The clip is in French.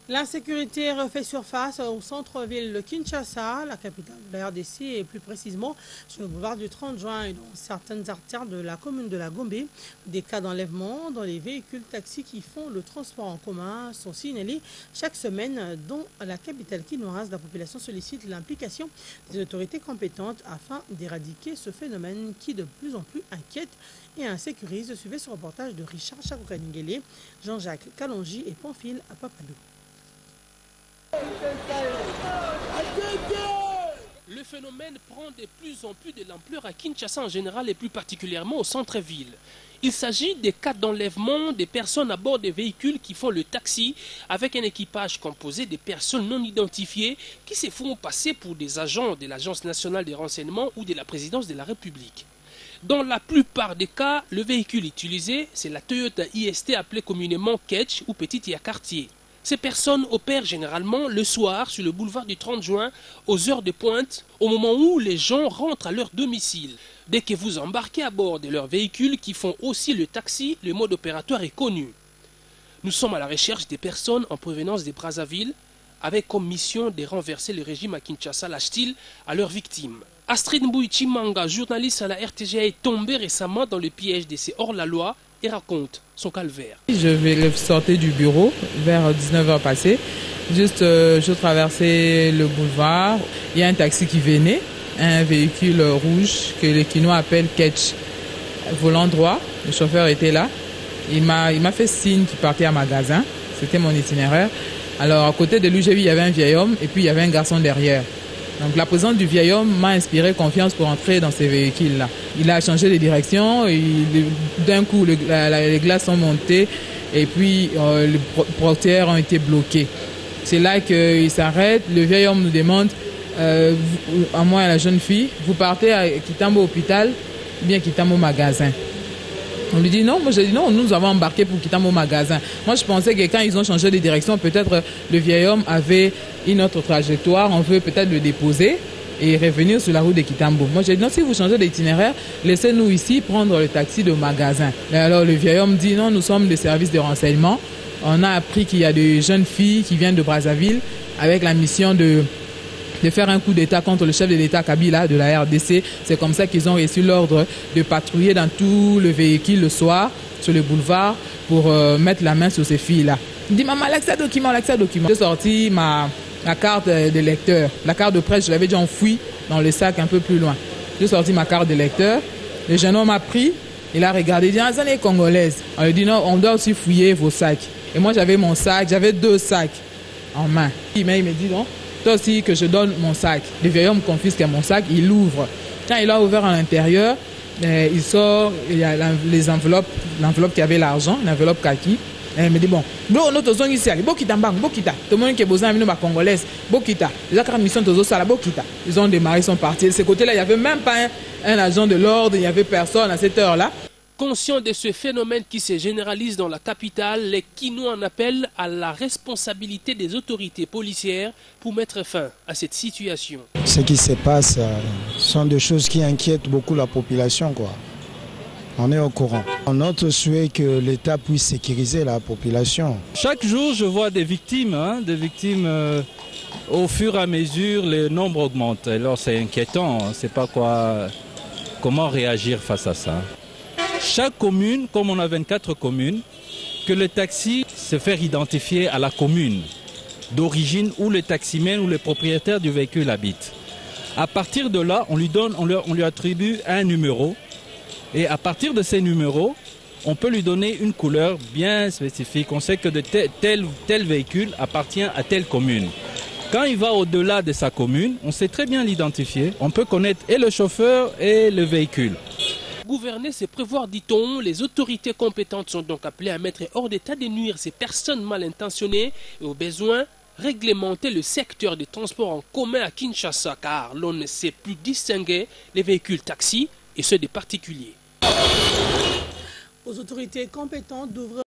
L'insécurité refait surface au centre-ville de Kinshasa, la capitale de la RDC, et plus précisément sur le boulevard du 30 juin et dans certaines artères de la commune de la Gombe. Des cas d'enlèvement dans les véhicules taxis qui font le transport en commun sont signalés chaque semaine dans la capitale quinoise. La population sollicite l'implication des autorités compétentes afin d'éradiquer ce phénomène qui de plus en plus inquiète et insécurise. Suivez ce reportage de Richard Chakokaningele, Jean-Jacques Kalonji et Pamphile Papadou. Le phénomène prend de plus en plus de l'ampleur à Kinshasa en général et plus particulièrement au centre-ville. Il s'agit des cas d'enlèvement des personnes à bord des véhicules qui font le taxi avec un équipage composé de personnes non identifiées qui se font passer pour des agents de l'Agence nationale des renseignements ou de la présidence de la République. Dans la plupart des cas, le véhicule utilisé, c'est la Toyota IST appelée communément Ketch ou Petite Yakartier. Ces personnes opèrent généralement le soir sur le boulevard du 30 juin aux heures de pointe, au moment où les gens rentrent à leur domicile. Dès que vous embarquez à bord de leurs véhicules qui font aussi le taxi, le mode opératoire est connu. Nous sommes à la recherche des personnes en provenance des Brazzaville avec comme mission de renverser le régime à Kinshasa, lâche-t-il à leurs victimes. Astrid Mbouichimanga, journaliste à la RTGA, est tombée récemment dans le piège de ces hors-la-loi et raconte son calvaire. Je vais sortir du bureau vers 19h passé. Juste, je traversais le boulevard. Il y a un taxi qui venait, un véhicule rouge que les Quinois appellent Ketch. Volant droit, le chauffeur était là. Il m'a fait signe qu'il partait à magasin. C'était mon itinéraire. Alors, à côté de lui, j'ai vu il y avait un vieil homme et puis il y avait un garçon derrière. Donc la présence du vieil homme m'a inspiré confiance pour entrer dans ces véhicules-là. Il a changé de direction, d'un coup les glaces sont montées et puis les portières ont été bloquées. C'est là qu'il s'arrête, le vieil homme nous demande, à moi et à la jeune fille, vous partez à Kitambo hôpital ou bien Kitambo magasin? On lui dit non, moi j'ai dit non, nous avons embarqué pour Kitambo magasin. Moi je pensais que quand ils ont changé de direction, peut-être le vieil homme avait une autre trajectoire, on veut peut-être le déposer et revenir sur la route de Kitambo. Moi j'ai dit non, si vous changez d'itinéraire, laissez-nous ici prendre le taxi de magasin. Et alors le vieil homme dit non, nous sommes des services de renseignement. On a appris qu'il y a des jeunes filles qui viennent de Brazzaville avec la mission de faire un coup d'État contre le chef de l'État Kabila de la RDC. C'est comme ça qu'ils ont reçu l'ordre de patrouiller dans tout le véhicule le soir sur le boulevard pour mettre la main sur ces filles-là. Il dit, maman, l'accès document. J'ai sorti ma carte de lecteur. La carte de presse, je l'avais déjà enfouie dans le sac un peu plus loin. J'ai sorti ma carte de lecteur. Le jeune homme m'a pris, il a regardé, il dit, ah, ça n'est congolaise. On lui dit, non, on doit aussi fouiller vos sacs. Et moi, j'avais mon sac, j'avais 2 sacs en main. Il me dit, non, toi aussi que je donne mon sac. Le vieil homme confisque mon sac, il l'ouvre. Quand il a ouvert à l'intérieur, il sort, il y a les enveloppes, l'enveloppe qui avait l'argent, l'enveloppe kaki. Il me dit bon, notre zone ici, Bokita Mbang, Bokita. Tout le monde qui est besoin de congolaise, Bokita. Les accords de mission de Sala, Bokita. Ils ont démarré, ils sont partis. De ce côté-là, il n'y avait même pas un agent de l'ordre, il n'y avait personne à cette heure-là. Conscient de ce phénomène qui se généralise dans la capitale, les Quinois en appellent à la responsabilité des autorités policières pour mettre fin à cette situation. Ce qui se passe sont des choses qui inquiètent beaucoup la population, quoi. On est au courant. Notre souhait est que l'État puisse sécuriser la population. Chaque jour, je vois des victimes, au fur et à mesure, le nombre augmente. Alors c'est inquiétant, on ne sait pas comment réagir face à ça. Chaque commune, comme on a 24 communes, que le taxi se fait identifier à la commune d'origine où le taximène ou le propriétaire du véhicule habite. À partir de là, on lui attribue un numéro et à partir de ces numéros, on peut lui donner une couleur bien spécifique. On sait que tel véhicule appartient à telle commune. Quand il va au-delà de sa commune, on sait très bien l'identifier. On peut connaître et le chauffeur et le véhicule. Gouverner, c'est prévoir, dit-on. Les autorités compétentes sont donc appelées à mettre hors d'état de nuire ces personnes mal intentionnées et au besoin réglementer le secteur des transports en commun à Kinshasa car l'on ne sait plus distinguer les véhicules taxis et ceux des particuliers. Aux autorités compétentes d'ouvrir